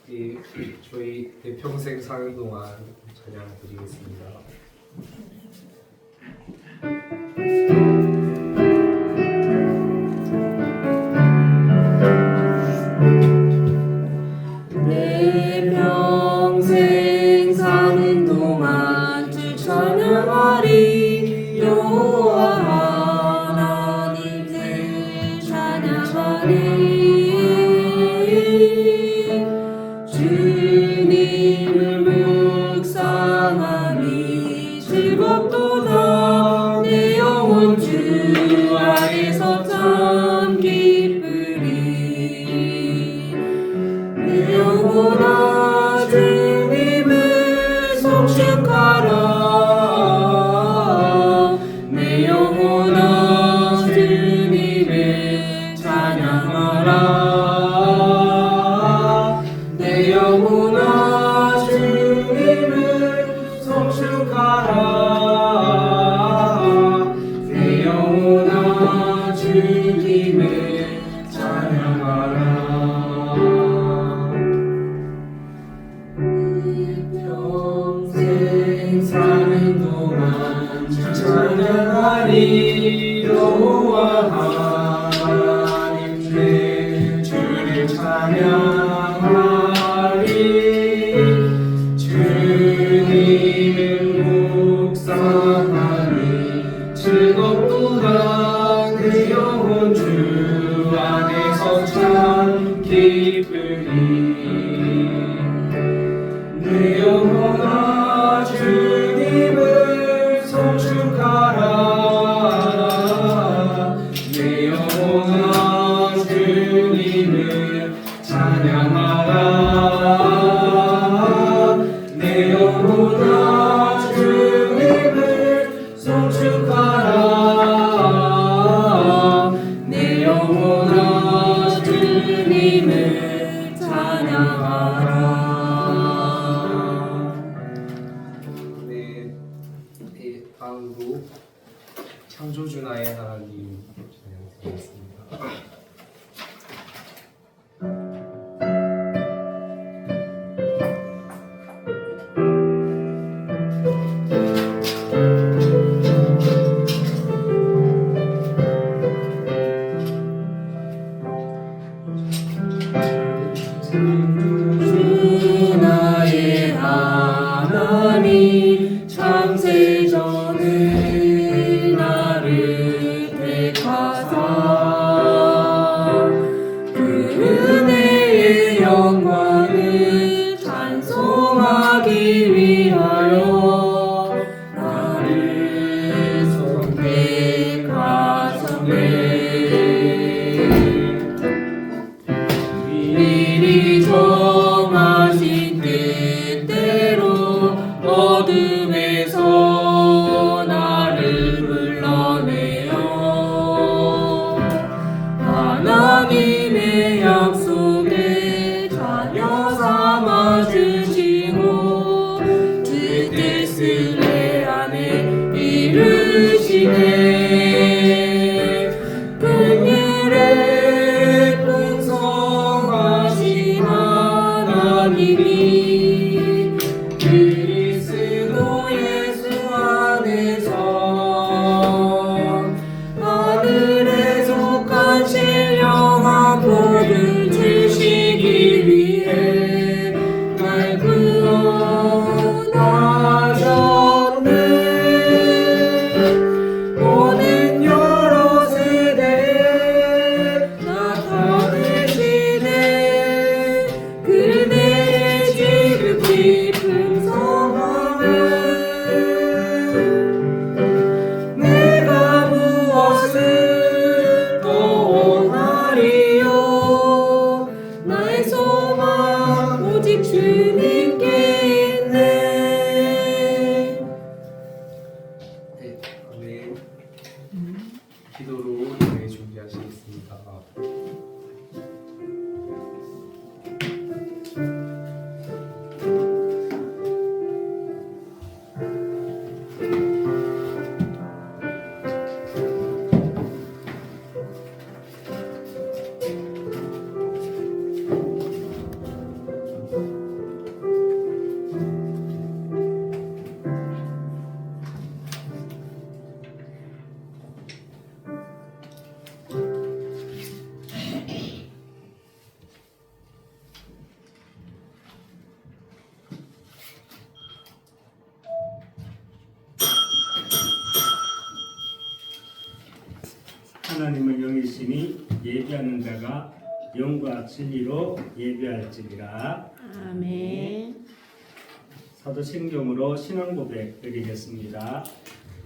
저희 내 평생 사는 동안 찬양 드리겠습니다. 내 평생 사는 동안 주 찬양하리. 여호와 하나님 늘 찬양하리. 주님을 묵상하니 즐겁도다. 내 영혼 주 안에서 참 기쁘리. 내 영혼아 주님을 송축하라. 내 영혼아 주님을 찬양하라. 내 영혼아 주님을 송축하라. 내 영혼아 주님을 찬양하라. 평생 사는 동안 찬양하리. 여호와 하나님 내 주를 찬양하리. 주님을 묵상하니 즐겁도다. 내 영혼 주 안에서 참 기쁘리. 내 영혼아 주님을 송축하라. 내 영혼아 주님을 찬양하라. 내 영혼아 주님을 송축하라. 내 영혼아 주님을 찬양하라. 다음으로 창조주 나의 하나님 찬양드리겠습니다. 주 나의 하나님 창세전에 나를 택하사 그 은혜의 영광을 찬송하기 위하여 나를 선택하셨네. 미리 정하신 뜻대로 어둠에서 나를 불러내어 하나님의 약속에 자녀 삼아 주시고 주 뜻을 내 안에 이루시네. 긍휼에 풍성하신 하나님이 그리스도 예수 안에서 하늘에 속한 신령한 복을 주시기 위해 날 구원하셨네. 오는 여러 세대에 나타내시네. 그대의 지극히 풍성함을 내가 무엇을 또 원하리요. 나의 소망 오직 주님께 있네. 아멘. 기도로 예배 준비하시겠습니다. 하나님을 영이시니 예비하는 자가 영과 진리로 예비할지니라. 아멘. 사도신경으로 신앙 고백 드리겠습니다.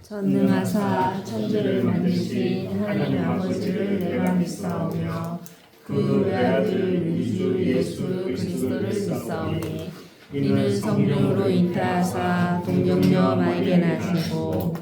전능하사 천지를 만드신 하나님 아버지를 내가 믿사오며 그 외아들 우리 주 예수 그리스도를 믿사오니 이는 성령으로 잉태하사 동정녀 마에게 나시고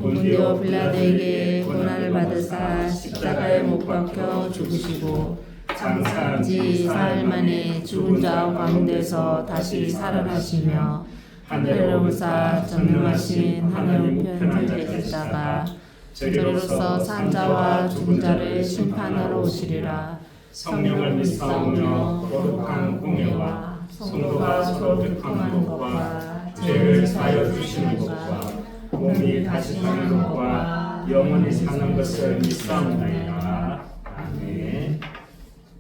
본디오 빌라도에게 고난을 받으사 십자가에 못 박혀 죽으시고 장사한 지 사흘 만에 죽은 자 가운데서 다시 살아나시며 하늘에 오르사 전능하신 하나님 우편에 계시다가 저리로서 산 자와 죽은 자를 심판하러 오시리라. 성령을 믿사오며 거룩한 공예와 성도가 서로 교통하는 것과 죄를 사하여 주시는 것과 몸이 다시 사는 것과 영원히 사는 것을 믿사옵나이다. 아멘.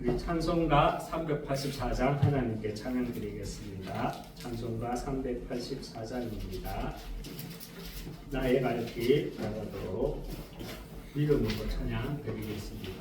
우리 찬송가 384장 하나님께 찬양 드리겠습니다. 찬송가 384장입니다. 나의 발길 나가도록 믿음으로 찬양 드리겠습니다.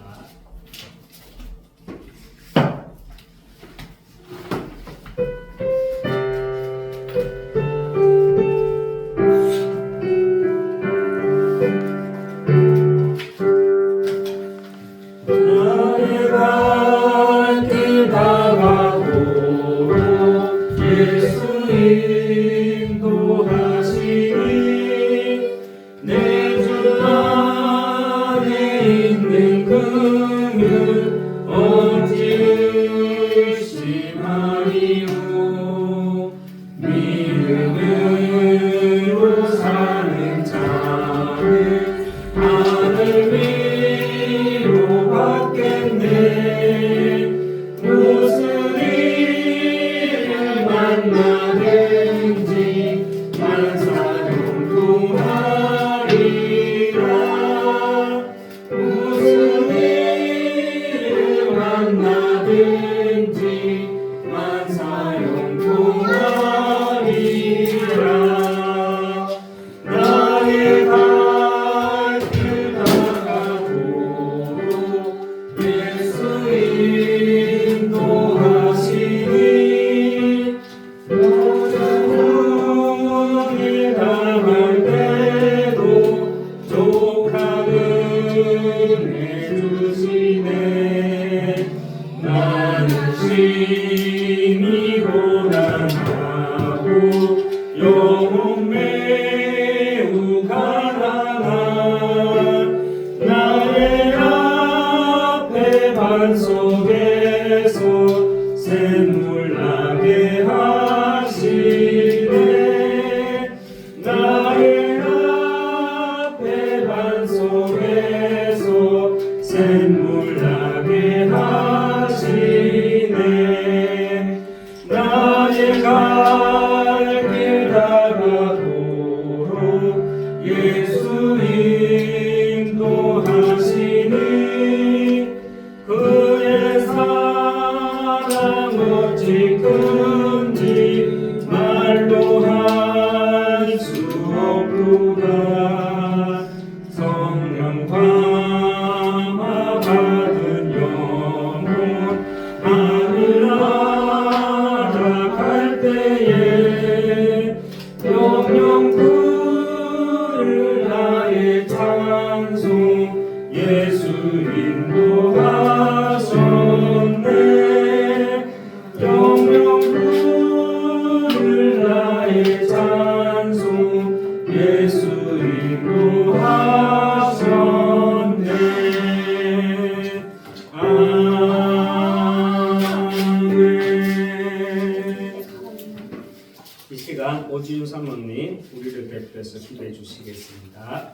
이 시간 오지윤 사모님 우리를 대표해서 기도해 주시겠습니다.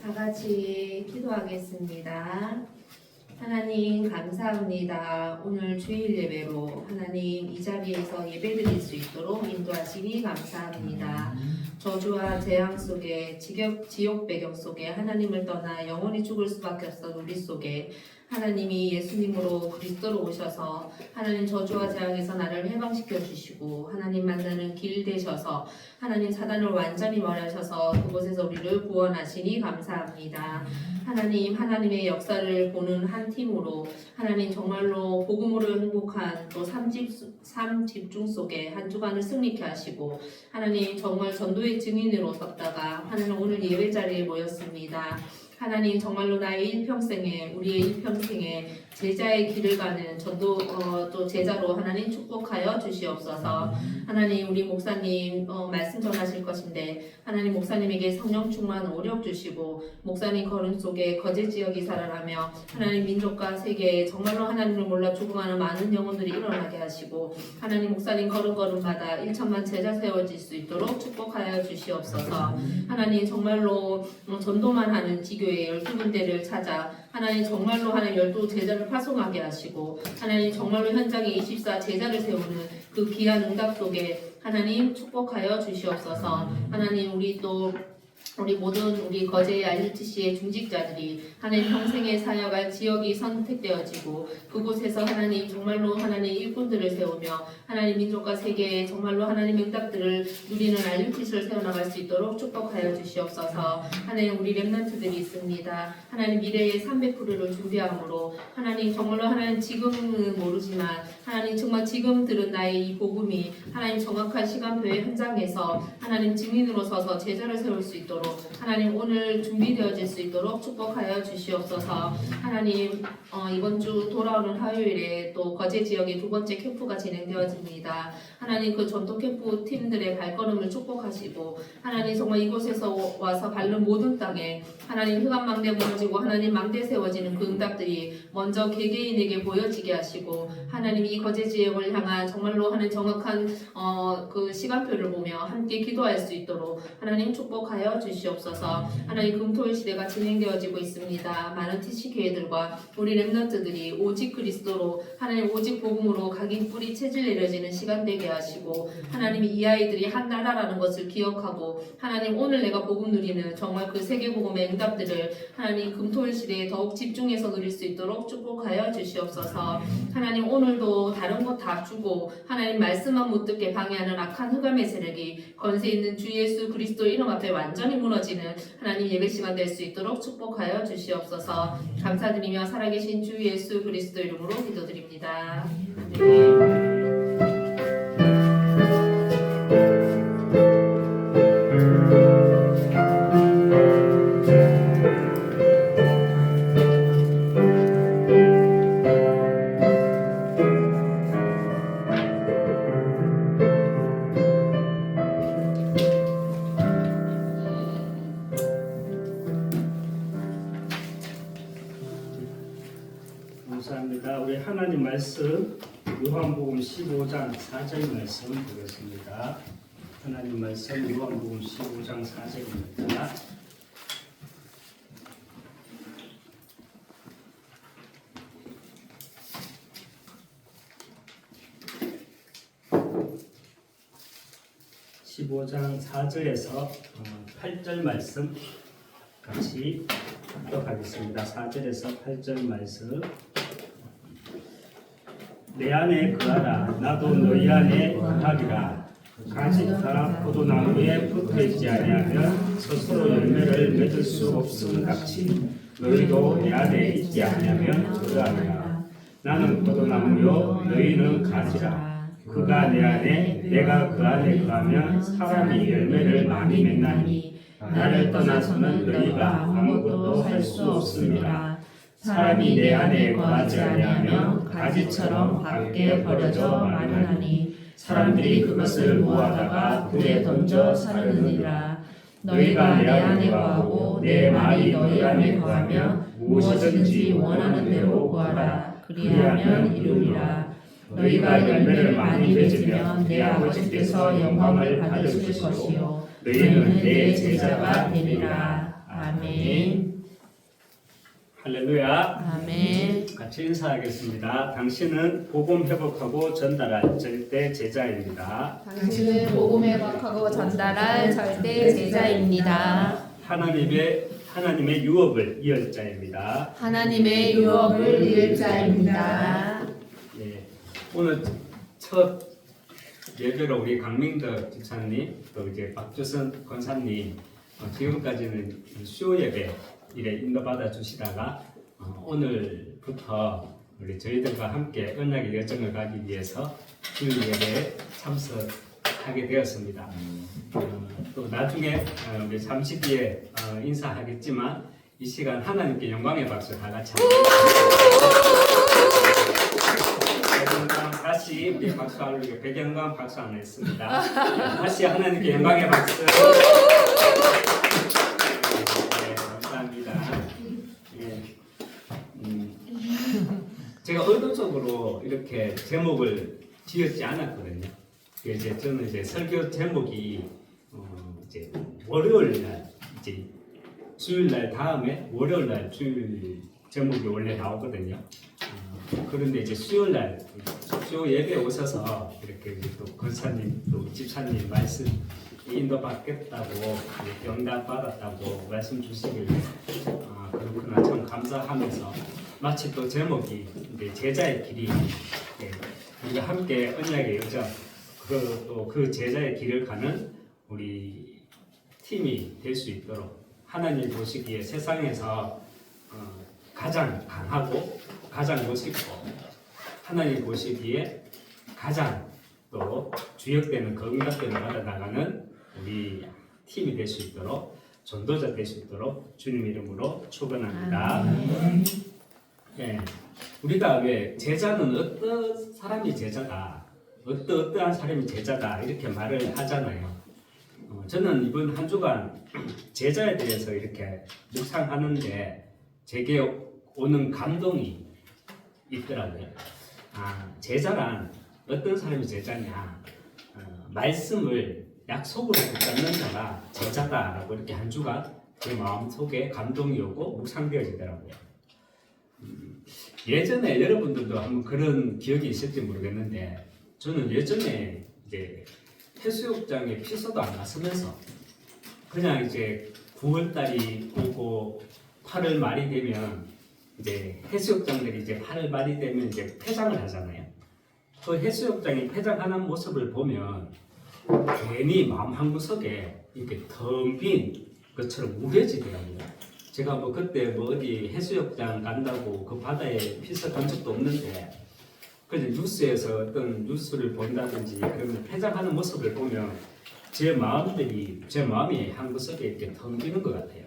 다 같이 기도하겠습니다. 하나님 감사합니다. 오늘 주일 예배로 하나님 이 자리에서 예배드릴 수 있도록 인도하시니 감사합니다. 저주와 재앙 속에 지옥 배경 속에 하나님을 떠나 영원히 죽을 수밖에 없던 우리 속에 하나님이 예수님으로 그리스도로 오셔서 하나님 저주와 재앙에서 나를 해방시켜 주시고 하나님 만나는 길 되셔서 하나님 사단을 완전히 멸하셔서 그곳에서 우리를 구원하시니 감사합니다. 하나님 하나님의 역사를 보는 한 팀으로 하나님 정말로 복음으로 행복한 또 삶 집중 속에 한 주간을 승리케 하시고 하나님 정말 전도의 증인으로 섰다가 하나님 오늘 예배 자리에 모였습니다. 하나님 정말로 나의 일평생에 우리의 일평생에 제자의 길을 가는 전도 또 제자로 하나님 축복하여 주시옵소서. 하나님 우리 목사님 말씀 전하실 것인데 하나님 목사님에게 성령 충만 오력 주시고 목사님 걸음 속에 거제 지역이 살아나며 하나님 민족과 세계에 정말로 하나님을 몰라 죽어가는 많은 영혼들이 일어나게 하시고 하나님 목사님 걸음걸음마다 1천만 제자 세워질 수 있도록 축복하여 주시옵소서. 하나님 정말로 전도만 하는 지교회 12군데를 찾아 하나님 정말로 하나님 12제자를 파송하게 하시고 하나님 정말로 현장에 24 제자를 세우는 그 귀한 응답 속에 하나님 축복하여 주시옵소서. 하나님 우리 모든 우리 거제 RUTC의 중직자들이 하나님 평생에 사역할 지역이 선택되어지고 그곳에서 하나님 정말로 하나님 일꾼들을 세우며 하나님 민족과 세계에 정말로 하나님 응답들을 누리는 RUTC를 세워나갈 수 있도록 축복하여 주시옵소서. 하나님 우리 렘넌트들이 있습니다. 하나님 미래의 300%를 준비함으로 하나님 정말로 하나님 지금은 모르지만 하나님 정말 지금 들은 나의 이 복음이 하나님 정확한 시간표의 현장에서 하나님 증인으로 서서 제자를 세울 수 있도록 하나님 오늘 준비되어질 수 있도록 축복하여 주시옵소서. 하나님 이번 주 돌아오는 화요일에 또 거제 지역의 두 번째 캠프가 진행되어집니다. 하나님 그 전통 캠프 팀들의 발걸음을 축복하시고 하나님 정말 이곳에서 와서 밟는 모든 땅에 하나님 흑암망대 무너지고 하나님 망대 세워지는 그 응답들이 먼저 개개인에게 보여지게 하시고 하나님 이 거제 지역을 향한 정말로 하는 정확한 그 시간표를 보며 함께 기도할 수 있도록 하나님 축복하여 주시옵소서. 하나님 금토일 시대가 진행되어지고 있습니다. 많은 TC교회들과 우리 렘넌트들이 오직 그리스도로 하나님 오직 복음으로 각인 뿌리 체질 내려지는 시간 되게 하시고 하나님 이 아이들이 한 나라라는 것을 기억하고 하나님 오늘 내가 복음 누리는 정말 그 세계복음의 응답들을 하나님 금토일 시대에 더욱 집중해서 누릴 수 있도록 축복하여 주시옵소서. 하나님 오늘도 다른 것 다 주고 하나님 말씀만 못 듣게 방해하는 악한 흑암의 세력이 권세 있는 주 예수 그리스도 이름 앞에 완전히 무너지는 하나님 예배 시간 될 수 있도록 축복하여 주시옵소서. 감사드리며 살아계신 주 예수 그리스도 이름으로 기도드립니다. 아멘. 감사합니다. 우리 하나님 말씀 요한복음 15장 4절 말씀 보겠습니다. 하나님 말씀 요한복음 15장 4절입니다. (15장 4절에서 8절) 말씀 같이 합독하겠습니다. 4절에서 8절 말씀. 내 안에 거하라. 나도 너희 안에 거하리라. 가지가 포도나무에 붙어있지 아니하면 스스로 열매를 맺을 수 없음 같이 너희도 내 안에 있지 아니하면 그러하리라. 나는 포도나무요 너희는 가지라. 그가 내 안에 내가 그 안에 거하면 사람이 열매를 많이 맺나니 나를 떠나서는 너희가 아무것도 할 수 없습니다. 사람이 내 안에 거하지 아니하면 가지처럼 밖에 버려져 마르나니 사람들이 그것을 모아다가 불에 던져 사르느니라. 너희가 내 안에 거하고 내 말이 너희 안에 거하면 무엇이든지 원하는 대로 구하라. 그리하면 이루리라. 너희가 열매를 많이 맺으면 내 아버지께서 영광을 받으실 것이요 너희는 내 제자가 되리라. 아멘. 할렐루야. 아멘. 같이 인사하겠습니다. 당신은 복음 회복하고 전달할 절대 제자입니다. 당신은 복음 회복하고 전달할 절대 제자입니다. 하나님의 유업을 이을 자입니다. 하나님의 유업을 이을 자입니다. 네, 오늘 첫 예배로 우리 강민덕 집사님 또 이제 박주선 권사님 지금까지는 수요 예배 일에 인도받아 주시다가 오늘부터 우리 저희들과 함께 언약의 여정을 가기 위해서 주일 예배에 참석하게 되었습니다. 또 나중에 우리 잠시 뒤에 인사하겠지만 이 시간 하나님께 영광의 박수 다 같이 배경광 다시 우리 박수 하려고 배경광 박수 안 했습니다. 다시 하나님께 영광의 박수. 네, 감사합니다. 네. 제가 의도적으로 이렇게 제목을 지었지 않았거든요. 이제 저는 이제 설교 제목이 이제 월요일 날 이제 주일 날 다음에 월요일 날 주일 제목이 원래 나오거든요. 그런데 이제 수요일 날 수요 예배 오셔서 이렇게 또 권사님 또 집사님 말씀 인도 받겠다고 이렇게 응답 받았다고 말씀 주시길래 그렇구나 참 감사하면서 마치 또 제목이 이제 제자의 길이 우리가 함께 언약의 여정 또 그 제자의 길을 가는 우리 팀이 될 수 있도록 하나님 보시기에 세상에서 가장 강하고 가장 멋있고 하나님 보시기에 가장 또 주역되는 그 응답들을 받아 나가는 우리 팀이 될 수 있도록 전도자 될 수 있도록 주님 이름으로 축원합니다. 네, 우리가 왜 제자는 어떤 사람이 제자다, 어떠한 사람이 제자다 이렇게 말을 하잖아요. 저는 이번 한 주간 제자에 대해서 이렇게 묵상하는데 제게 오는 감동이 있더라고요. 제자란 어떤 사람이 제자냐? 말씀을 약속으로 붙잡는 자가 제자다라고 이렇게 한 주간 제 마음속에 감동이 오고 묵상되어지더라고요. 예전에 여러분들도 한번 그런 기억이 있을지 모르겠는데 저는 예전에 이제 해수욕장에 피서도 안 갔으면서 그냥 이제 9월달이 오고 8월 말이 되면 이제 해수욕장들이 이제 8월 말이 되면 이제 폐장을 하잖아요. 그 해수욕장이 폐장하는 모습을 보면 괜히 마음 한구석에 이렇게 텅 빈 것처럼 우려지더라고요. 제가 뭐 그때 뭐 어디 해수욕장 간다고 그 바다에 피서 간 적도 없는데 그래서 뉴스에서 어떤 뉴스를 본다든지 그러면 폐장하는 모습을 보면 제 마음이 한구석에 이렇게 텅 비는 것 같아요.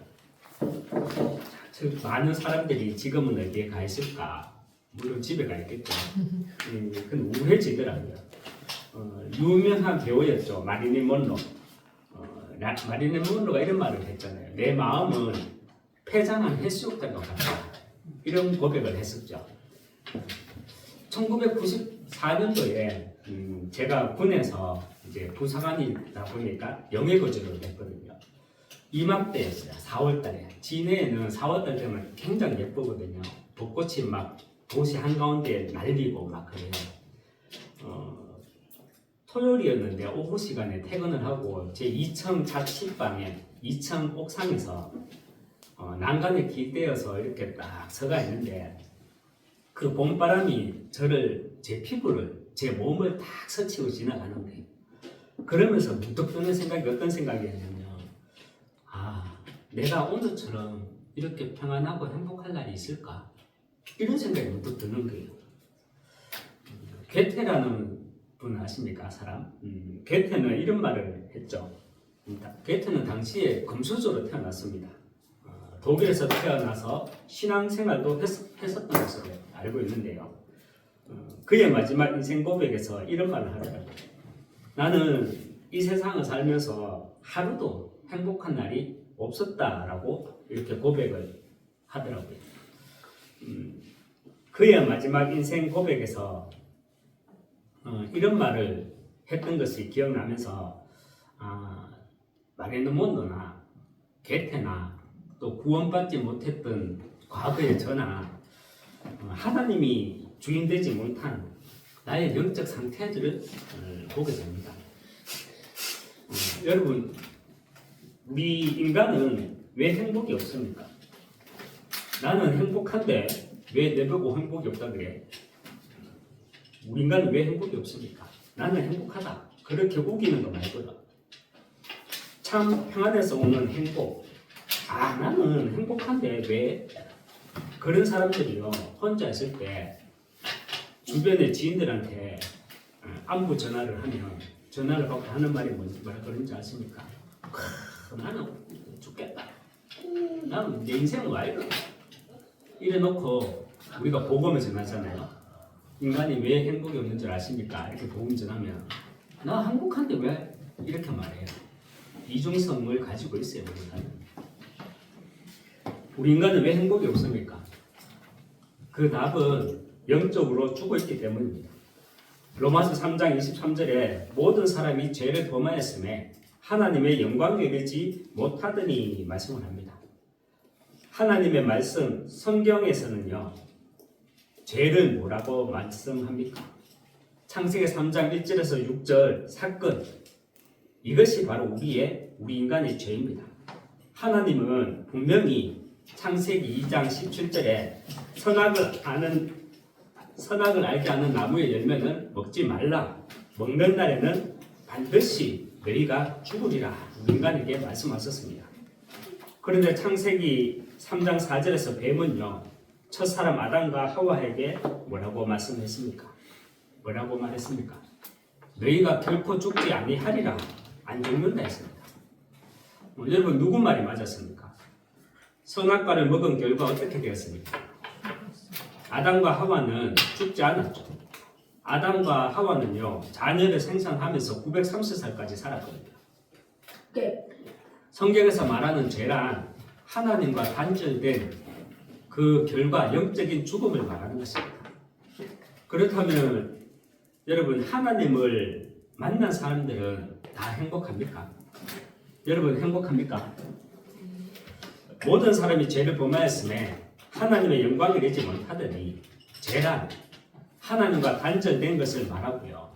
많은 사람들이 지금은 어디에 가 있을까? 물론 집에 가 있겠죠. 그건 우울해지더라고요. 유명한 배우였죠. 마릴린 먼로. 마릴린 먼로가 이런 말을 했잖아요. 내 마음은 폐장한 해수욕장과 같다. 이런 고백을 했었죠. 1994년도에 제가 군에서 이제 부사관이다 보니까 영해거주를 했거든요. 이맘때였어요. 4월달에. 진해에는 4월달 되면 굉장히 예쁘거든요. 벚꽃이 막 도시 한가운데 날리고 막 그래요. 토요일이었는데 오후 시간에 퇴근을 하고 제 2층 자취방에 2층 옥상에서 난간에 기대어서 이렇게 딱 서가 있는데 그 봄바람이 제 피부를 제 몸을 딱 스치고 지나가는 거예요. 그러면서 문득 드는 생각이 어떤 생각이었냐면 내가 오늘처럼 이렇게 평안하고 행복할 날이 있을까? 이런 생각이 문득 드는 거예요. 괴테라는 분 아십니까? 사람? 괴테는 이런 말을 했죠. 괴테는 당시에 금수저로 태어났습니다. 독일에서 태어나서 신앙생활도 했었던 것으로 알고 있는데요. 그의 마지막 인생 고백에서 이런 말을 하더라고요. 나는 이 세상을 살면서 하루도 행복한 날이 없었다라고 이렇게 고백을 하더라고요. 그의 마지막 인생 고백에서 이런 말을 했던 것이 기억나면서 마릴린 먼로나 괴테나 또 구원받지 못했던 과거의 저나 하나님이 주인되지 못한 나의 영적 상태들을 보게 됩니다. 여러분, 우리 인간은 왜 행복이 없습니까? 나는 행복한데 왜 내보고 행복이 없다 그래? 우리 인간은 왜 행복이 없습니까? 나는 행복하다. 그렇게 우기는 거 말고요. 참 평안에서 오는 행복. 아, 나는 행복한데 왜? 그런 사람들이요, 혼자 있을 때 주변의 지인들한테 안부 전화를 하면, 전화를 받고 하는 말이 뭐라 그런지 아십니까? 나는 죽겠다. 나는 내 인생은 와 이래. 이래 놓고 우리가 복음을 전하잖아요. 인간이 왜 행복이 없는 줄 아십니까? 이렇게 복음 전하면 나 행복한데 왜? 이렇게 말해요. 이중성을 가지고 있어요. 우리 인간은 왜 행복이 없습니까? 그 답은 영적으로 죽어 있기 때문입니다. 로마서 3장 23절에 모든 사람이 죄를 범하였음에 하나님의 영광에 이르지 못하더니 말씀을 합니다. 하나님의 말씀 성경에서는요, 죄를 뭐라고 말씀합니까? 창세기 3장 1절에서 6절 사건, 이것이 바로 우리 인간의 죄입니다. 하나님은 분명히 창세기 2장 17절에 선악을 알게 하는 나무의 열매는 먹지 말라. 먹는 날에는 반드시 너희가 죽으리라. 우리 인간에게 말씀하셨습니다. 그런데 창세기 3장 4절에서 뱀은요, 첫사람 아담과 하와에게 뭐라고 말씀했습니까? 뭐라고 말했습니까? 너희가 결코 죽지 아니하리라. 안 죽는다 했습니다. 여러분, 누구 말이 맞았습니까? 선악과를 먹은 결과 어떻게 되었습니까? 아담과 하와는 죽지 않았죠. 아담과 하와는요, 자녀를 생산하면서 930살까지 살았거든요. 성경에서 말하는 죄란 하나님과 단절된 그 결과, 영적인 죽음을 말하는 것입니다. 그렇다면 여러분, 하나님을 만난 사람들은 다 행복합니까? 여러분, 행복합니까? 모든 사람이 죄를 범하였음에 하나님의 영광을 이루지 못하더니, 죄란 하나님과 단절된 것을 말하고요.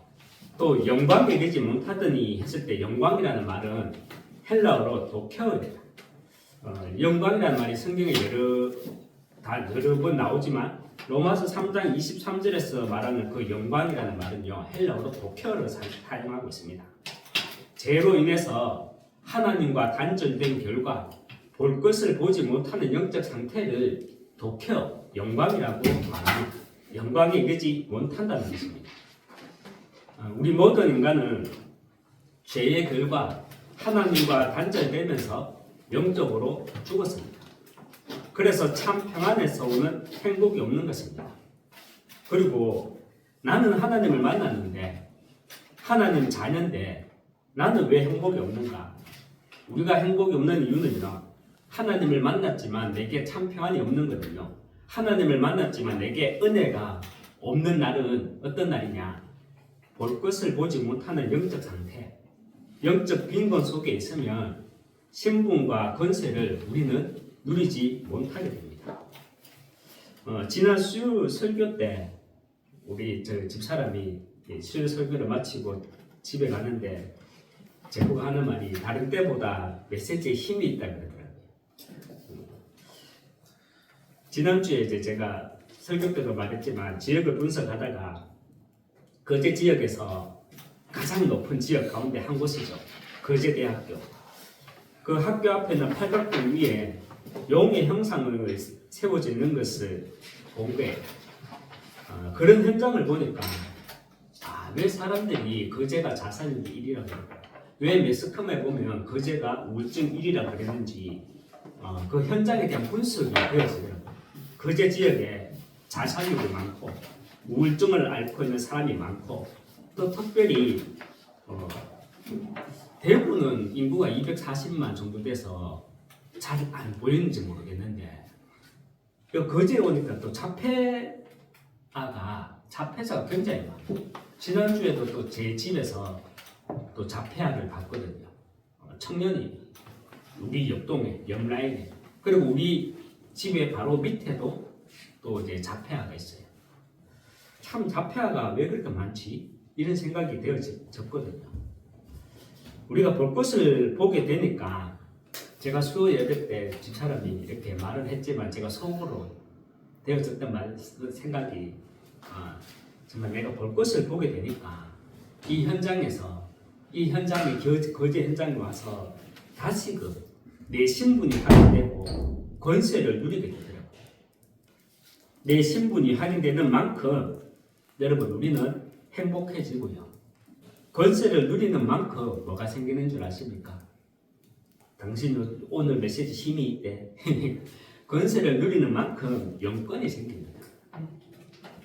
또 영광을 이루지 못하더니 했을 때 영광이라는 말은 헬라어로 도케어입니다. 영광이라는 말이 성경에 여러 번 나오지만 로마서 3장 23절에서 말하는 그 영광이라는 말은요, 헬라어로 도케어를 사용하고 있습니다. 죄로 인해서 하나님과 단절된 결과 볼 것을 보지 못하는 영적 상태를 도케어, 영광이라고 말합니다. 영광에 이르지 못한다는 것입니다. 우리 모든 인간은 죄의 결과 하나님과 단절되면서 영적으로 죽었습니다. 그래서 참 평안에서 오는 행복이 없는 것입니다. 그리고 나는 하나님을 만났는데, 하나님 자녀인데 나는 왜 행복이 없는가? 우리가 행복이 없는 이유는요, 하나님을 만났지만 내게 참 평안이 없는 거거든요. 하나님을 만났지만 내게 은혜가 없는 날은 어떤 날이냐? 볼 것을 보지 못하는 영적 상태, 영적 빈곤 속에 있으면 신분과 권세를 우리는 누리지 못하게 됩니다. 지난 수요 설교 때 우리 집사람이 수요 설교를 마치고 집에 가는데 제보고 하는 말이 다른 때보다 메시지에 힘이 있다 그러더라고요. 지난주에 이제 제가 설교 때도 말했지만 지역을 분석하다가 거제 지역에서 가장 높은 지역 가운데 한 곳이죠. 거제대학교. 그 학교 앞에는 팔각동 위에 용의 형상을 세워지는 것을 본 거예요. 그런 현장을 보니까 왜 사람들이 거제가 자살률 1위라고 그럴까? 왜 매스컴에 보면 거제가 우울증 1위라고 그랬는지 그 현장에 대한 분석이 되어지더라고요. 거제 지역에 자살률이 많고 우울증을 앓고 있는 사람이 많고, 또 특별히 대구는 인구가 240만 정도 돼서 잘 안 보이는지 모르겠는데, 거제에 오니까 또 자폐자가 굉장히 많고, 지난주에도 또 제 집에서 또 자폐아를 봤거든요. 청년이 우리 옆동에, 옆라인에, 그리고 우리 집에 바로 밑에도 또 이제 자폐아가 있어요. 참 자폐아가 왜 그렇게 많지? 이런 생각이 되어졌거든요. 우리가 볼 것을 보게 되니까 제가 수요 예배 때 집사람이 이렇게 말을 했지만 제가 속으로 되었었던 생각이 정말 내가 볼 것을 보게 되니까 이 현장에서 이 현장에 거제 현장에 와서 다시금 내 신분이 할인되고 권세를 누리게 되더라고요. 내 신분이 할인되는 만큼 여러분 우리는 행복해지고요. 권세를 누리는 만큼 뭐가 생기는 줄 아십니까? 당신 오늘 메시지 힘이 있대. 권세를 누리는 만큼 영권이 생깁니다.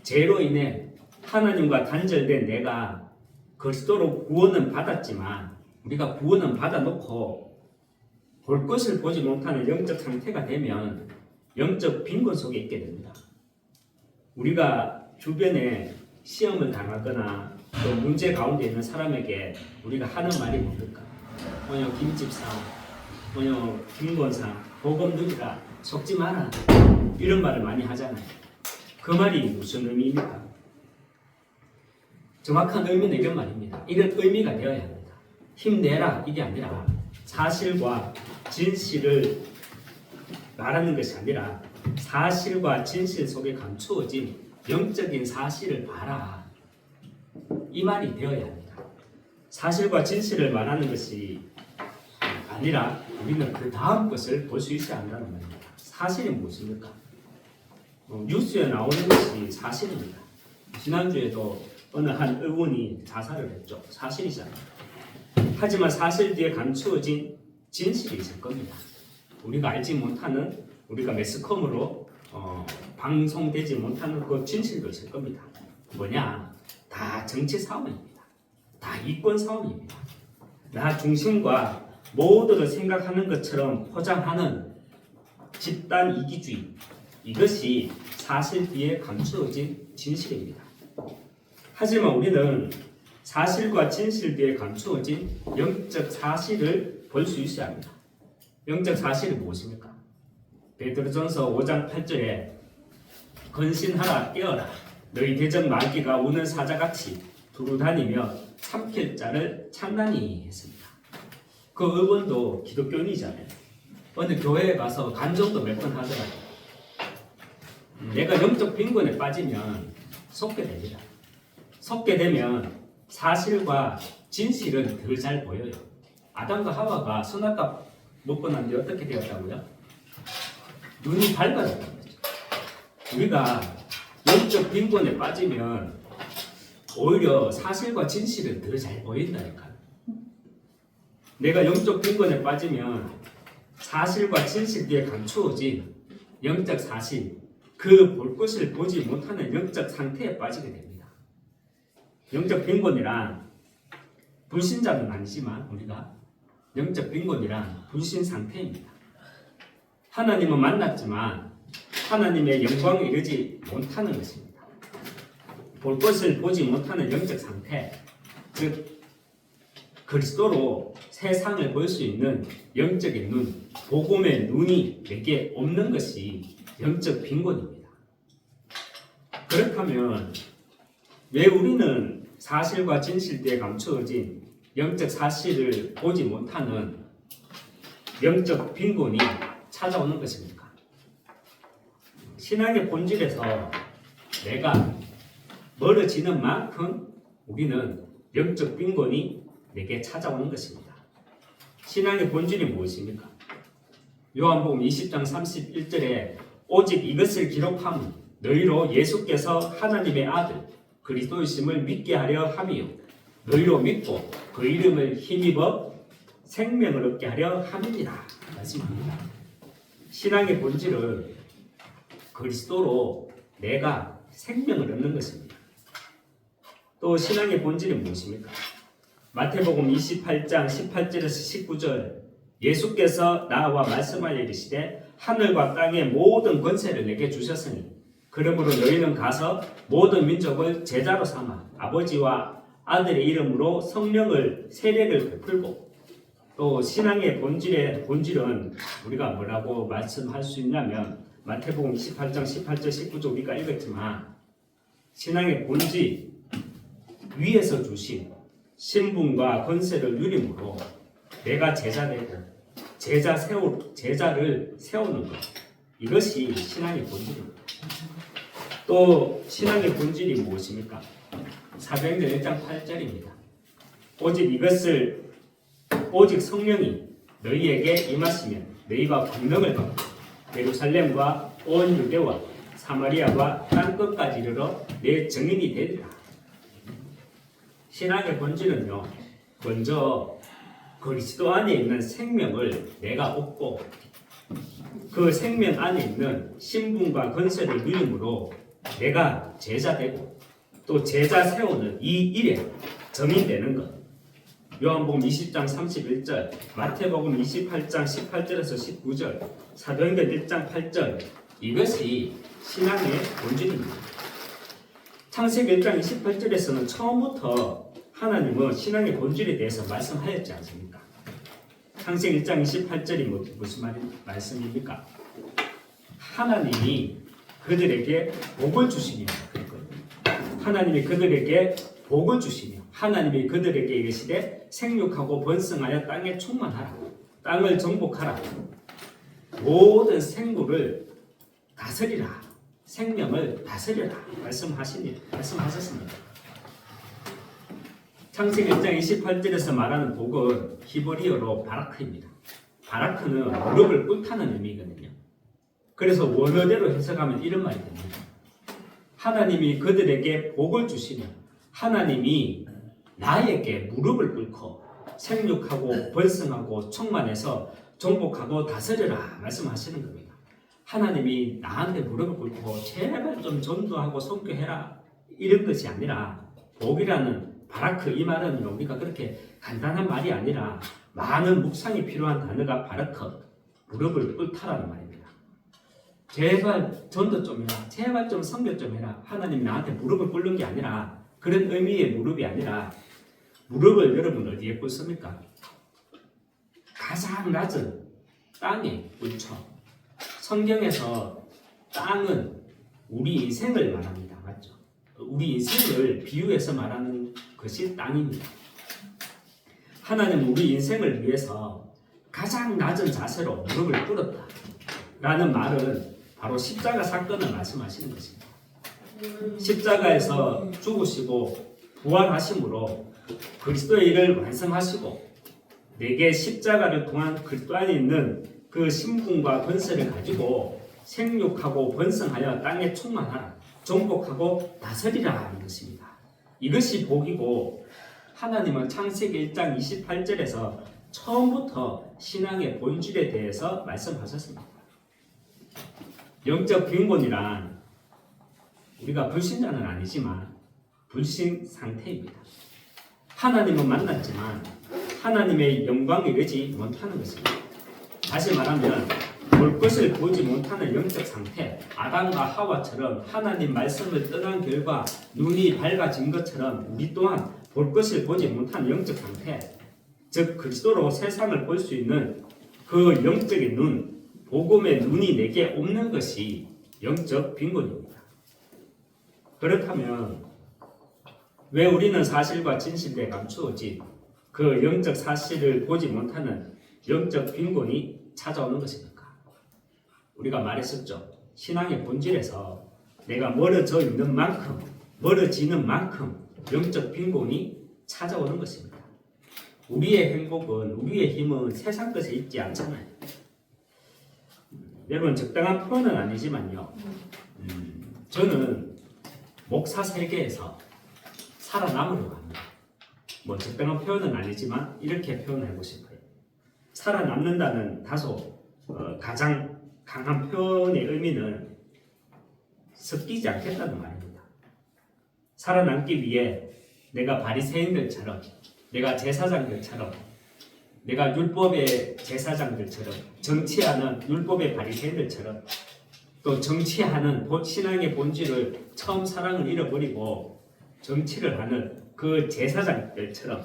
죄로 인해 하나님과 단절된 내가 그리스도로 구원은 받았지만 우리가 구원은 받아놓고 볼 것을 보지 못하는 영적 상태가 되면 영적 빈곤 속에 있게 됩니다. 우리가 주변에 시험을 당하거나 또 문제 가운데 있는 사람에게 우리가 하는 말이 뭡니까? 뭐냐 김집사, 뭐냐 김권사, 복음 누리라, 속지 마라, 이런 말을 많이 하잖아요. 그 말이 무슨 의미입니까? 정확한 의미는 이런 말입니다. 이런 의미가 되어야 합니다. 힘내라 이게 아니라 사실과 진실을 말하는 것이 아니라 사실과 진실 속에 감추어진 영적인 사실을 봐라, 이 말이 되어야 합니다. 사실과 진실을 말하는 것이 아니라 우리는 그 다음 것을 볼 수 있어야 한다는 말입니다. 사실이 무엇입니까? 뉴스에 나오는 것이 사실입니다. 지난주에도 어느 한 의원이 자살을 했죠. 사실이잖아요. 하지만 사실 뒤에 감추어진 진실이 있을 겁니다. 우리가 알지 못하는, 우리가 매스컴으로 방송되지 못하는 그 진실도 있을 겁니다. 뭐냐? 다 정치 싸움입니다. 다 이권 싸움입니다. 나 중심과 모두를 생각하는 것처럼 포장하는 집단 이기주의, 이것이 사실 뒤에 감추어진 진실입니다. 하지만 우리는 사실과 진실 뒤에 감추어진 영적 사실을 볼 수 있어야 합니다. 영적 사실이 무엇입니까? 베드로전서 5장 8절에 건신하라 깨어라 너희 대적 마귀가 우는 사자같이 두루다니며 삼킬 자를 창단히 했습니다. 그 의원도 기독교인이잖아요. 어느 교회에 가서 간증도 몇 번 하더라고요. 내가 영적 빈곤에 빠지면 속게 됩니다. 속게 되면 사실과 진실은 더 잘 보여요. 아담과 하와가 선악과 먹고 난 뒤 어떻게 되었다고요? 눈이 밝아졌다는 거죠. 우리가 영적 빈곤에 빠지면 오히려 사실과 진실은 더 잘 보인다니까요. 내가 영적 빈곤에 빠지면 사실과 진실 뒤에 감추어진 영적 사실, 그 볼 것을 보지 못하는 영적 상태에 빠지게 됩니다. 영적 빈곤이란 불신자는 아니지만 우리가 영적 빈곤이란 불신 상태입니다. 하나님은 만났지만 하나님의 영광에 이르지 못하는 것입니다. 볼 것을 보지 못하는 영적 상태, 즉 그리스도로 세상을 볼 수 있는 영적인 눈, 복음의 눈이 내게 없는 것이 영적 빈곤입니다. 그렇다면 왜 우리는 사실과 진실 뒤에 감추어진 영적 사실을 보지 못하는 영적 빈곤이 찾아오는 것입니까? 신앙의 본질에서 내가 멀어지는 만큼 우리는 영적 빈곤이 내게 찾아오는 것입니다. 신앙의 본질이 무엇입니까? 요한복음 20장 31절에 오직 이것을 기록함은 너희로 예수께서 하나님의 아들 그리스도이심을 믿게 하려 함이요 너희로 믿고 그 이름을 힘입어 생명을 얻게 하려 함이니라 말씀합니다. 신앙의 본질은 그리스도로 내가 생명을 얻는 것입니다. 또 신앙의 본질이 무엇입니까? 마태복음 28장 18절에서 19절 예수께서 나와 말씀하여 이르시되 하늘과 땅의 모든 권세를 내게 주셨으니 그러므로 너희는 가서 모든 민족을 제자로 삼아 아버지와 아들의 이름으로 성령을 세례를 베풀고, 또 신앙의 본질은 우리가 뭐라고 말씀할 수 있냐면 마태복음 28장 18절 19절 우리가 읽었지만 신앙의 본질 위에서 주신 신분과 권세를 누림으로 내가 제자되고 제자를 세우는 것. 이것이 신앙의 본질입니다. 또 신앙의 본질이 무엇입니까? 사도행전 1장 8절입니다. 오직 성령이 너희에게 임하시면 너희가 권능을 받고 예루살렘과 온 유대와 사마리아와 땅끝까지 이르러 내 증인이 되리라. 신앙의 본질은요, 먼저 그리스도 안에 있는 생명을 내가 얻고 그 생명 안에 있는 신분과 권세를 누림으로 내가 제자 되고 또 제자 세우는 이 일에 점인되는 것. 요한복음 20장 31절, 마태복음 28장 18절에서 19절, 사도행전 1장 8절, 이것이 신앙의 본질입니다. 창세기 1장 28절에서는 처음부터 하나님은 신앙의 본질에 대해서 말씀하였지 않습니까? 창세기 1장 28절이 무슨 말씀입니까? 하나님이 그들에게 복을 주시며, 하나님이 그들에게 복을 주시며, 하나님이 그들에게 이르시되 생육하고 번성하여 땅에 충만하라, 땅을 정복하라, 모든 생물을 다스리라, 생명을 다스려라 말씀하셨습니다. 창세기 1장 28절에서 말하는 복은 히브리어로 바라크입니다. 바라크는 무릎을 꿇다는 의미거든요. 그래서 원어대로 해석하면 이런 말이 됩니다. 하나님이 그들에게 복을 주시며 하나님이 나에게 무릎을 꿇고 생육하고 번성하고 충만해서 정복하고 다스려라 말씀하시는 겁니다. 하나님이 나한테 무릎을 꿇고 제발 좀 전도하고 선교해라 이런 것이 아니라, 복이라는 바라크, 이 말은 우리가 그렇게 간단한 말이 아니라 많은 묵상이 필요한 단어가 바라크, 무릎을 꿇다라는 말입니다. 제발 전도 좀 해라, 제발 좀 선교 좀 해라. 하나님이 나한테 무릎을 꿇는 게 아니라, 그런 의미의 무릎이 아니라, 무릎을 여러분 어디에 꿇습니까? 가장 낮은 땅에 꿇죠. 성경에서 땅은 우리 인생을 말합니다. 맞죠? 우리 인생을 비유해서 말하는 것이 땅입니다. 하나님은 우리 인생을 위해서 가장 낮은 자세로 무릎을 꿇었다 라는 말은 바로 십자가 사건을 말씀하시는 것입니다. 십자가에서 죽으시고 부활하심으로 그리스도의 일을 완성하시고, 내게 십자가를 통한 그리스도 안에 있는 그 신분과 권세를 가지고 생육하고 번성하여 땅에 충만하라, 정복하고 다스리라 하는 것입니다. 이것이 복이고, 하나님은 창세기 1장 28절에서 처음부터 신앙의 본질에 대해서 말씀하셨습니다. 영적 빈곤이란 우리가 불신자는 아니지만 불신 상태입니다. 하나님은 만났지만 하나님의 영광에 이르지 못하는 것입니다. 다시 말하면 볼 것을 보지 못하는 영적 상태, 아담과 하와처럼 하나님 말씀을 떠난 결과 눈이 밝아진 것처럼 우리 또한 볼 것을 보지 못하는 영적 상태, 즉 그리스도로 세상을 볼 수 있는 그 영적인 눈, 복음의 눈이 내게 없는 것이 영적 빈곤입니다. 그렇다면 왜 우리는 사실과 진실에 감추어진 그 영적 사실을 보지 못하는 영적 빈곤이 찾아오는 것입니까? 우리가 말했었죠. 신앙의 본질에서 내가 멀어져 있는 만큼, 멀어지는 만큼 영적 빈곤이 찾아오는 것입니다. 우리의 행복은, 우리의 힘은 세상 것에 있지 않잖아요. 여러분, 적당한 표현은 아니지만요, 저는 목사 세계에서 살아남으려고 합니다. 적당한 표현은 아니지만 이렇게 표현하고 싶어요. 살아남는다는 다소 가장 강한 표현의 의미는 섞이지 않겠다는 말입니다. 살아남기 위해 내가 바리새인들처럼, 내가 제사장들처럼, 내가 율법의 제사장들처럼, 정치하는 율법의 바리새인들처럼, 또 정치하는 신앙의 본질을 처음 사랑을 잃어버리고 정치를 하는 그 제사장들처럼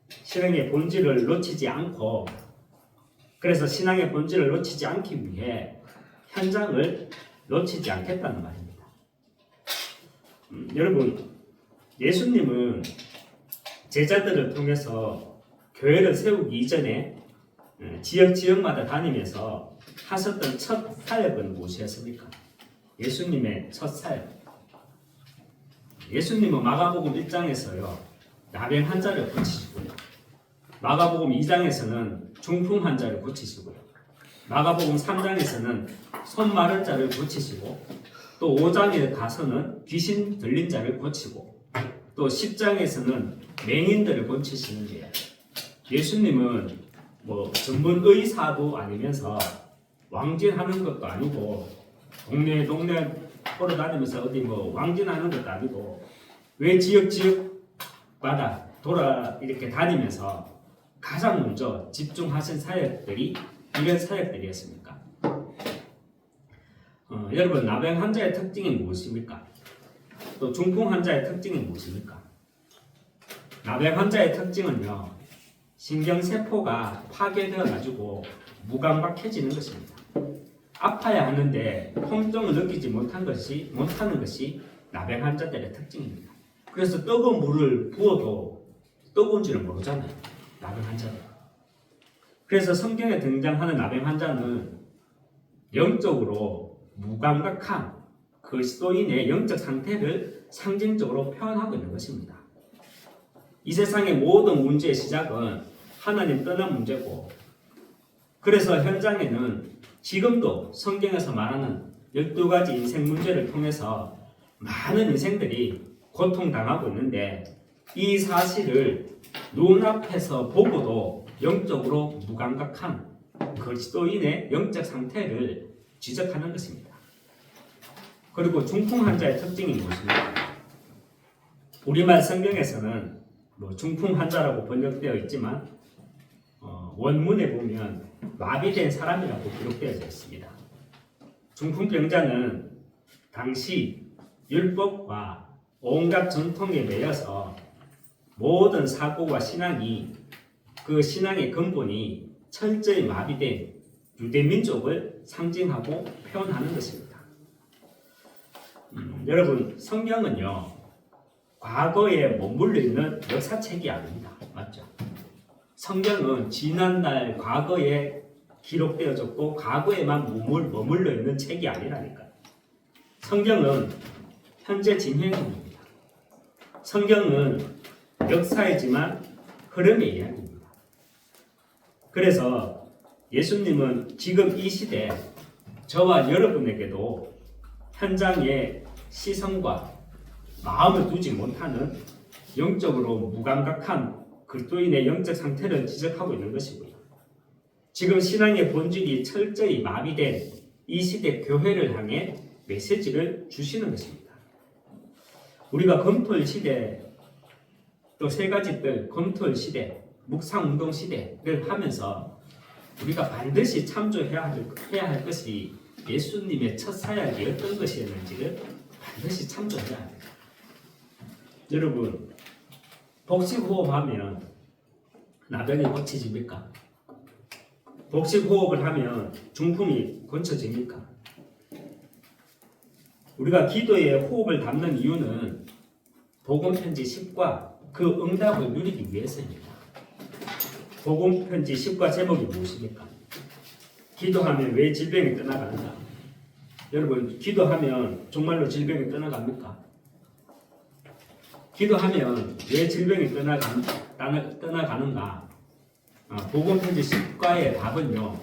신앙의 본질을 놓치지 않고, 그래서 신앙의 본질을 놓치지 않기 위해 현장을 놓치지 않겠다는 말입니다. 여러분, 예수님은 제자들을 통해서 교회를 세우기 이전에 지역마다 다니면서 하셨던 첫 사역은 무엇이었습니까? 예수님의 첫 사역. 예수님은 마가복음 1장에서요 나병 환자를 고치시고요, 마가복음 2장에서는 중풍 환자를 고치시고요, 마가복음 3장에서는 손 마른 자를 고치시고, 또 5장에 가서는 귀신 들린 자를 고치고, 또 10장에서는 맹인들을 고치시는데요. 예수님은 뭐 전문 의사도 아니면서 왕진하는 것도 아니고 동네 걸어다니면서 어디 뭐 왕진하는 것도 아니고 왜 지역마다 이렇게 다니면서 가장 먼저 집중하신 사역들이 이런 사역들이었습니까? 여러분, 나병 환자의 특징이 무엇입니까? 또 중풍 환자의 특징이 무엇입니까? 나병 환자의 특징은요, 신경세포가 파괴되어 가지고 무감각해지는 것입니다. 아파야 하는데 통증을 느끼지 못하는 것이 나병 환자들의 특징입니다. 그래서 뜨거운 물을 부어도 뜨거운 줄을 모르잖아요, 나병 환자는. 그래서 성경에 등장하는 나병 환자는 영적으로 무감각한 그리스도인의 영적 상태를 상징적으로 표현하고 있는 것입니다. 이 세상의 모든 문제의 시작은 하나님 떠난 문제고, 그래서 현장에는 지금도 성경에서 말하는 12가지 인생 문제를 통해서 많은 인생들이 고통당하고 있는데, 이 사실을 눈앞에서 보고도 영적으로 무감각한 그리스도인의 영적 상태를 지적하는 것입니다. 그리고 중풍 환자의 특징이 무엇입니까? 우리말 성경에서는 중풍 환자라고 번역되어 있지만 원문에 보면 마비된 사람이라고 기록되어 있습니다. 중풍병자는 당시 율법과 온갖 전통에 매여서 모든 사고와 신앙이, 그 신앙의 근본이 철저히 마비된 유대민족을 상징하고 표현하는 것입니다. 여러분, 성경은요 과거에 머물러 있는 역사책이 아닙니다. 맞죠? 성경은 지난날 과거에 기록되어졌고 과거에만 머물러 있는 책이 아니라니까요. 성경은 현재 진행형입니다. 성경은 역사이지만 흐름의 이야기입니다. 그래서 예수님은 지금 이 시대 저와 여러분에게도 현장에 시선과 마음을 두지 못하는 영적으로 무감각한 그리스도인의 영적 상태를 지적하고 있는 것이고요. 지금 신앙의 본질이 철저히 마비된 이 시대 교회를 향해 메시지를 주시는 것입니다. 우리가 검토일 시대, 또 세 가지 뜰 검토일 시대, 묵상운동 시대를 하면서 우리가 반드시 참조해야 할 것이 예수님의 첫 사역이 어떤 것이었는지를 반드시 참조해야 합니다. 여러분, 복식호흡하면 나병이 고쳐집니까? 복식호흡을 하면 중풍이 고쳐집니까? 우리가 기도에 호흡을 담는 이유는 복음편지 10과 그 응답을 누리기 위해서입니다. 복음편지 10과 제목이 무엇입니까? 기도하면 왜 질병이 떠나가는가? 여러분, 기도하면 정말로 질병이 떠나갑니까? 기도하면 왜 질병이 떠나가는가? 복음편지 10과의 답은요,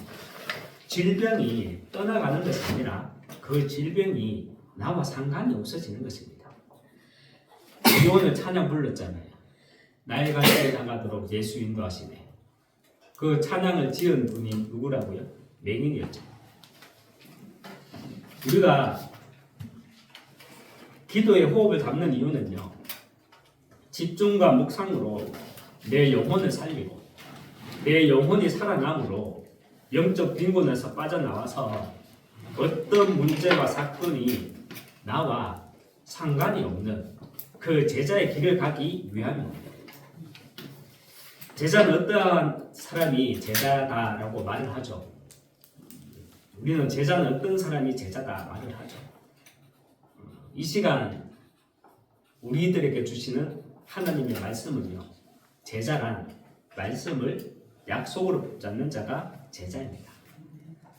질병이 떠나가는 것이 아니라 그 질병이 나와 상관이 없어지는 것입니다. 우리 오늘 찬양 불렀잖아요. 나의 갈 길을 나가도록 예수 인도하시네. 그 찬양을 지은 분이 누구라고요? 맹인이었죠. 우리가 기도에 호흡을 담는 이유는요, 집중과 묵상으로 내 영혼을 살리고 내 영혼이 살아남으로 영적 빈곤에서 빠져나와서 어떤 문제와 사건이 나와 상관이 없는 그 제자의 길을 가기 위함입니다. 제자는 어떠한 사람이 제자다라고 말을 하죠. 우리는 제자는 어떤 사람이 제자다 말을 하죠. 이 시간 우리들에게 주시는 하나님의 말씀은요, 제자란 말씀을 약속으로 붙잡는 자가 제자입니다.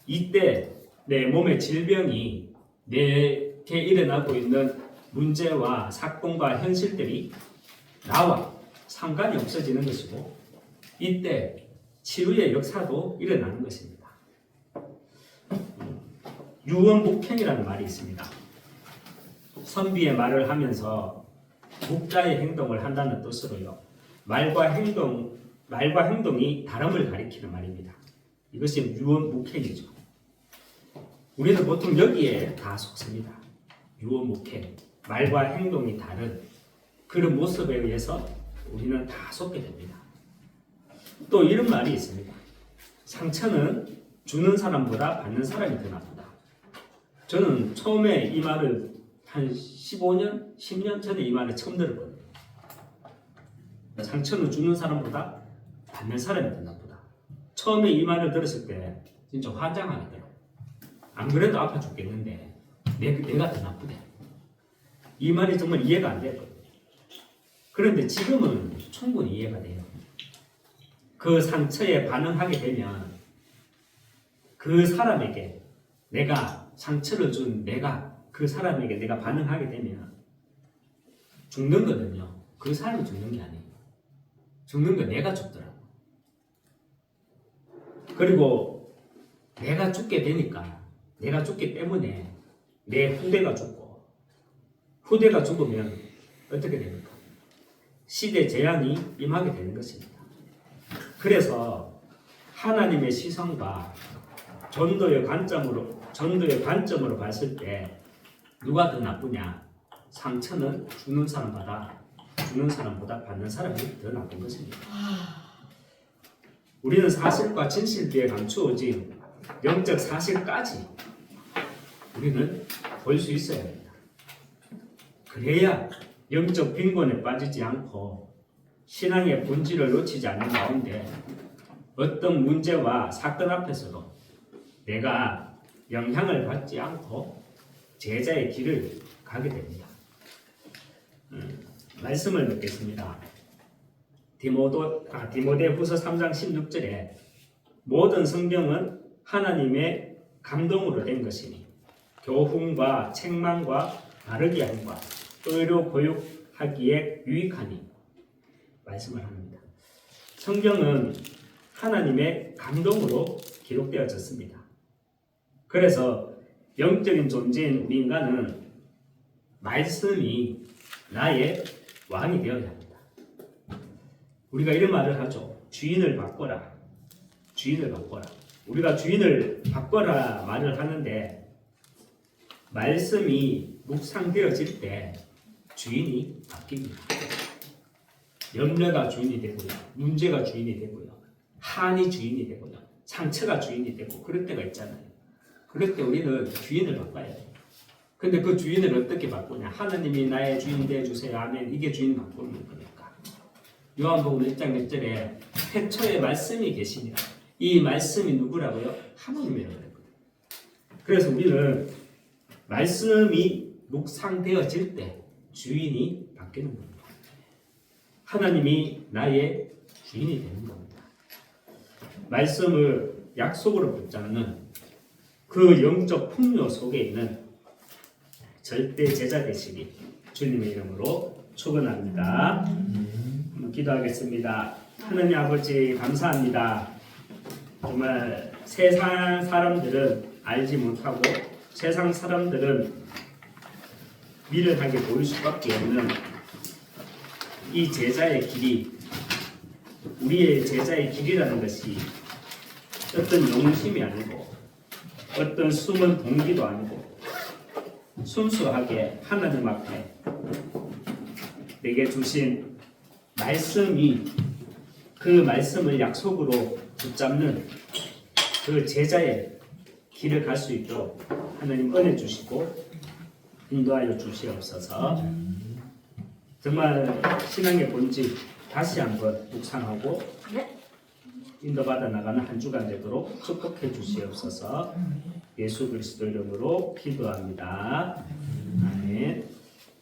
이때 내 몸의 질병이 내게 일어나고 있는 문제와 사건과 현실들이 나와 상관이 없어지는 것이고 이때 치유의 역사도 일어나는 것입니다. 유언묵행이라는 말이 있습니다. 선비의 말을 하면서 묵자의 행동을 한다는 뜻으로요. 말과 행동이 다름을 가리키는 말입니다. 이것이 유언묵행이죠. 우리는 보통 여기에 다 속습니다. 유언묵행, 말과 행동이 다른 그런 모습에 의해서 우리는 다 속게 됩니다. 또 이런 말이 있습니다. 상처는 주는 사람보다 받는 사람이 더 나쁘다. 저는 처음에 이 말을 한 15년, 10년 전에 이 말을 처음 들었거든요. 상처는 주는 사람보다 받는 사람이 더 나쁘다. 처음에 이 말을 들었을 때 진짜 환장하더라고요. 안 그래도 아파 죽겠는데 내가 더 나쁘대. 이 말이 정말 이해가 안 됐거든요. 그런데 지금은 충분히 이해가 돼요. 그 상처에 반응하게 되면 그 사람에게 내가 상처를 준 그 사람에게 내가 반응하게 되면 죽는 거는요. 그 사람이 죽는 게 아니에요. 죽는 건 내가 죽더라고. 그리고 내가 죽게 되니까 내가 죽기 때문에 내 후대가 죽고 후대가 죽으면 어떻게 됩니까? 시대 재앙이 임하게 되는 것입니다. 그래서 하나님의 시선과 전도의 관점으로 봤을 때 누가 더 나쁘냐? 상처는 주는 사람보다 받는 사람이 더 나쁜 것입니다. 우리는 사실과 진실 뒤에 감추어진 영적 사실까지 우리는 볼 수 있어야 합니다. 그래야 영적 빈곤에 빠지지 않고 신앙의 본질을 놓치지 않는 가운데 어떤 문제와 사건 앞에서도 내가 영향을 받지 않고 제자의 길을 가게 됩니다. 말씀을 맺겠습니다. 디모데후서 3장 16절에 모든 성경은 하나님의 감동으로 된 것이니 교훈과 책망과 바르게 함과 의로 교육하기에 유익하니 말씀을 합니다. 성경은 하나님의 감동으로 기록되어졌습니다. 그래서 영적인 존재인 우리 인간은 말씀이 나의 왕이 되어야 합니다. 우리가 이런 말을 하죠. 주인을 바꿔라. 주인을 바꿔라. 우리가 주인을 바꿔라 말을 하는데 말씀이 묵상되어질 때 주인이 바뀝니다. 염려가 주인이 되고요. 문제가 주인이 되고요. 한이 주인이 되고요. 상처가 주인이 되고 그럴 때가 있잖아요. 그럴 때 우리는 주인을 바꿔야 돼요. 근데 그 주인을 어떻게 바꾸냐? 하나님이 나의 주인 되어주세요. 아멘. 이게 주인 바꾸는 거니까. 요한복음 1장 몇 절에 태초에 말씀이 계시니라. 이 말씀이 누구라고요? 하나님이라고 그랬거든요. 그래서 우리는 말씀이 묵상되어질 때 주인이 바뀌는 겁니다. 하나님이 나의 주인이 되는 겁니다. 말씀을 약속으로 붙잡는 그 영적 풍요 속에 있는 절대 제자 되시기 주님의 이름으로 축원합니다. 기도하겠습니다. 하나님 아버지 감사합니다. 정말 세상 사람들은 알지 못하고 세상 사람들은 미련하게 보일 수밖에 없는 이 제자의 길이 우리의 제자의 길이라는 것이 어떤 용심이 아니고 어떤 숨은 동기도 아니고 순수하게 하나님 앞에 내게 주신 말씀이 그 말씀을 약속으로 붙잡는 그 제자의 길을 갈 수 있도록 하나님 은혜 주시고 인도하여 주시옵소서. 정말 신앙의 본질 다시 한번 묵상하고 인도받아 나가는 한 주간 되도록 축복해 주시옵소서. 예수 그리스도 이름으로 기도합니다. 아멘.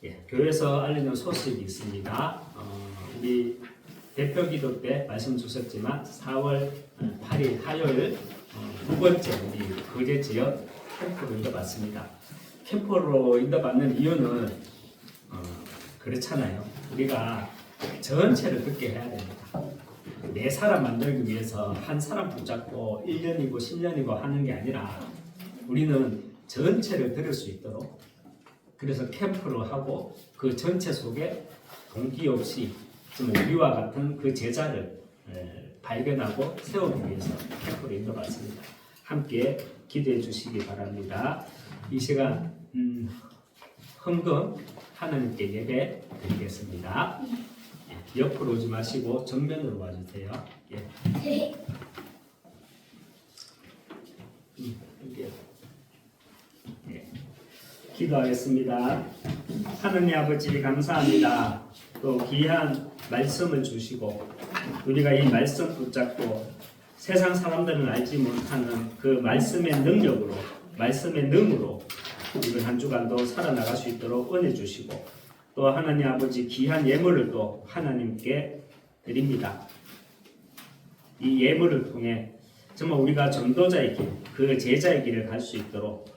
예, 교회에서 알리는 소식이 있습니다. 우리 대표 기도 때 말씀 주셨지만 4월 8일 화요일 두 번째 우리 거제 지역 캠프로 인도받습니다. 캠프로 인도받는 이유는 그렇잖아요. 우리가 전체를 듣게 해야 됩니다. 네 사람 만들기 위해서 한 사람 붙잡고 1년이고 10년이고 하는 게 아니라 우리는 전체를 들을 수 있도록 그래서 캠프로 하고 그 전체 속에 동기 없이 우리와 같은 그 제자를 발견하고 세우기 위해서 캠프를 인도받습니다. 함께 기도해 주시기 바랍니다. 이 시간 헌금 하나님께 예배 드리겠습니다. 옆으로 오지 마시고 정면으로 와주세요. 예. 여기요. 예. 기도하겠습니다. 하느님 아버지 감사합니다. 또 귀한 말씀을 주시고 우리가 이 말씀 붙잡고 세상 사람들은 알지 못하는 그 말씀의 능력으로 말씀의 능으로 이번 한 주간도 살아나갈 수 있도록 은혜 주시고 또 하나님 아버지 귀한 예물을 또 하나님께 드립니다. 이 예물을 통해 정말 우리가 전도자의 길, 그 제자의 길을 갈 수 있도록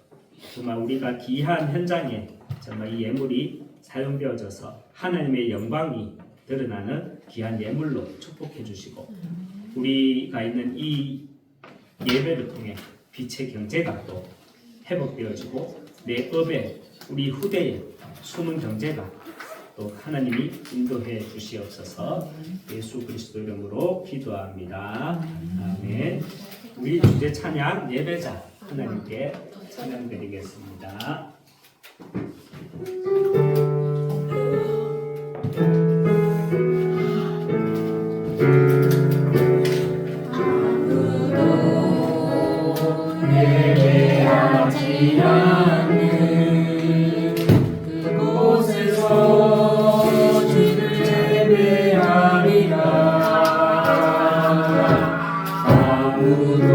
정말 우리가 귀한 현장에 정말 이 예물이 사용되어져서 하나님의 영광이 드러나는 귀한 예물로 축복해 주시고 우리가 있는 이 예배를 통해 빛의 경제가 또 회복되어지고 내 업에 우리 후대에 숨은 경제가 또 하나님이 인도해 주시옵소서. 예수 그리스도 이름으로 기도합니다. 아멘. 우리 주제 찬양 예배자 하나님께 찬양 드리겠습니다. 예배하지 않는 그곳에서 주를 예배하리라. 아무도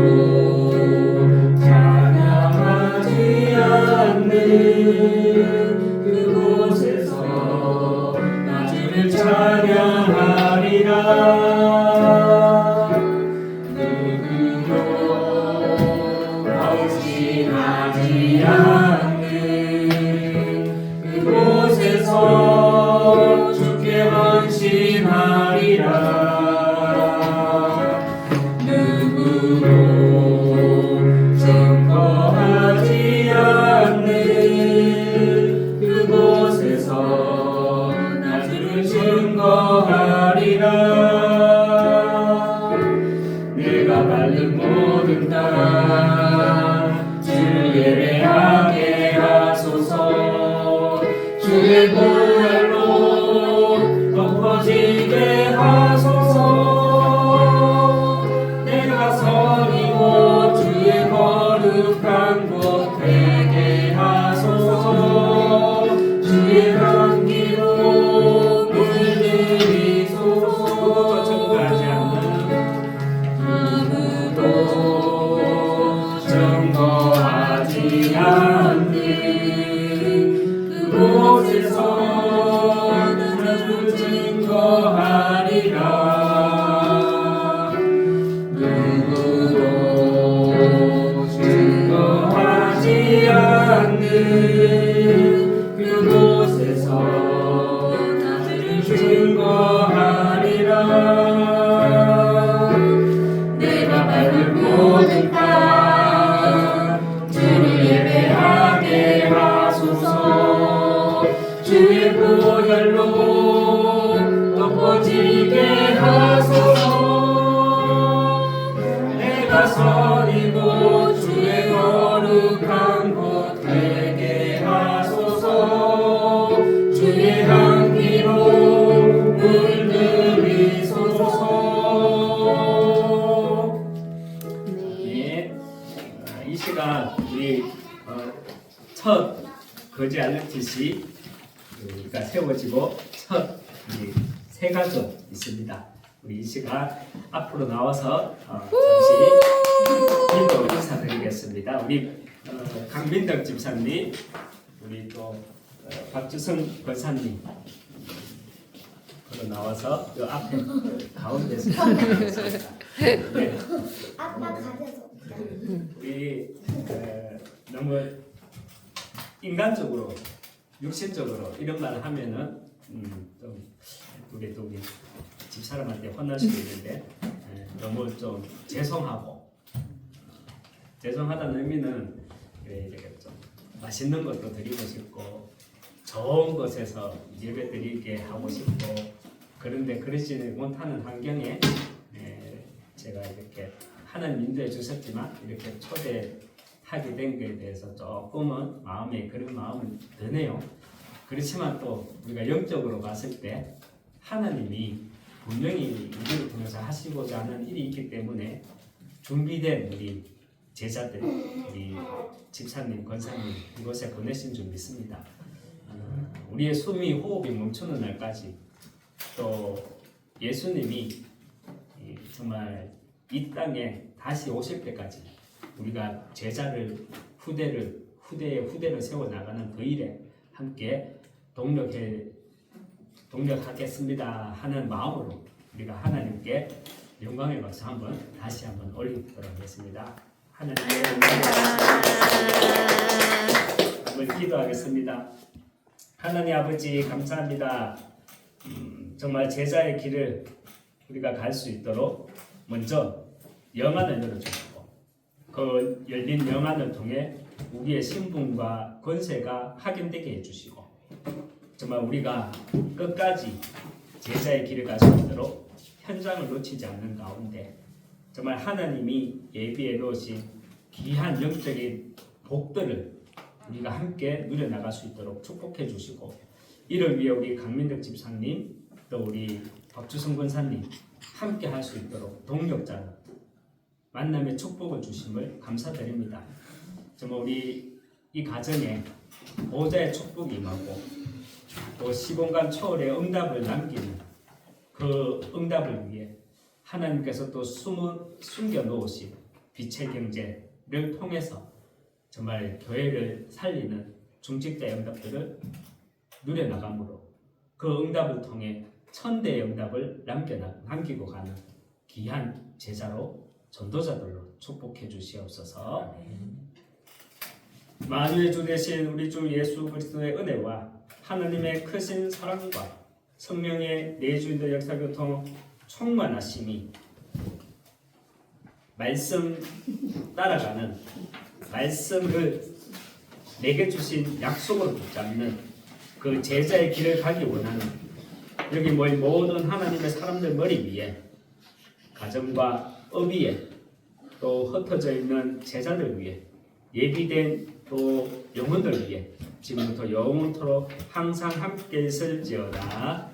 찬양하지 않는 그곳에서 나 주를 찬양하리라. 하지 않는 그곳에서 주께 헌신하리라. 누구도 증거하지 않는 그곳에서 나 주를 증거하리라. 내가 밟는 모든 땅 주를 예배하게 하소서. 주의 보혈로 덮어지게 하소서. 내가 선이고 주의 거룩한 곳 되게 하소서. 주의 향기로 물들이소서. 정하지 않는 아무도 증거하지 않는 그곳에서 나를 증거하리라. 누구도 증거하지 않는 그곳에서 나를 증거하리라. 내가 밟은 모든 땅 주를 예배하게 하소서. 주의 보혈로 덮어지게 하소서. 내가 선이고 주의 거룩한 곳 되게 하소서. 주의 향기로 물들이소서. 네. 이 시간 우리 첫 거제 알렉티시 우리가 세워지고 첫 우리 새 가족 있습니다. 우리 이 시간 앞으로 나와서 잠시 기도 인사드리겠습니다. 우리 강민덕 집사님, 우리 또 박주성 권사님, 또 나와서 그 앞에 가운데서 네. 아빠 가져서. 우리 너무 인간적으로 육신적으로 이런 말을 하면은 좀 우리 집사람한테 혼날 수도 있는데 너무 좀 죄송하다는 의미는 이렇게 좀 맛있는 것도 드리고 싶고 좋은 곳에서 예배 드리게 하고 싶고 그런데 그러지 못하는 환경에 제가 이렇게 하나님 인도해 주셨지만 이렇게 초대하게 된 것에 대해서 조금은 그런 마음은 드네요. 그렇지만 또 우리가 영적으로 봤을 때 하나님이 분명히 우리를 통해서 하시고자 하는 일이 있기 때문에 준비된 우리 제자들, 우리 집사님, 권사님 이곳에 보내신 줄 믿습니다. 우리의 숨이 호흡이 멈추는 날까지 또 예수님이 정말 이 땅에 다시 오실 때까지 우리가 제자를 후대를 세워나가는 그 일에 함께 동력하겠습니다 하는 마음으로 우리가 하나님께 영광의 박수 다시 한번 올리도록 하겠습니다. 하나님의 한번 기도하겠습니다. 하나님 아버지 감사합니다. 정말 제자의 길을 우리가 갈 수 있도록 먼저 영안을 열어주시고 그 열린 영안을 통해 우리의 신분과 권세가 확인되게 해주시고 정말 우리가 끝까지 제자의 길을 갈 수 있도록 현장을 놓치지 않는 가운데 정말 하나님이 예비해 놓으신 귀한 영적인 복들을 우리가 함께 누려나갈 수 있도록 축복해 주시고 이를 위해 우리 강민덕 집사님 또 우리 박주성 권사님 함께 할 수 있도록 동력자로 만남의 축복을 주심을 감사드립니다. 정말 우리 이 가정에 보호자의 축복이 임하고 또 시공간 초월의 응답을 남기는 그 응답을 위해 하나님께서 또 숨겨 놓으신 빛의 경제를 통해서 정말 교회를 살리는 중직자의 응답들을 누려나감으로 그 응답을 통해 천대의 응답을 남기고 가는 귀한 제자로 전도자들로 축복해 주시옵소서. 만유의 주 되신 우리 주 예수 그리스도의 은혜와 하나님의 크신 사랑과 성령의 내주인의 역사교통 충만하심이 말씀 따라가는 말씀을 내게 주신 약속을 붙잡는 그 제자의 길을 가기 원하는 여기 모인 모든 하나님의 사람들 머리 위에 가정과 업 위에 또 흩어져 있는 제자들 위에 예비된 또 영혼들 위해 지금부터 영원토록 항상 함께 있을지어다.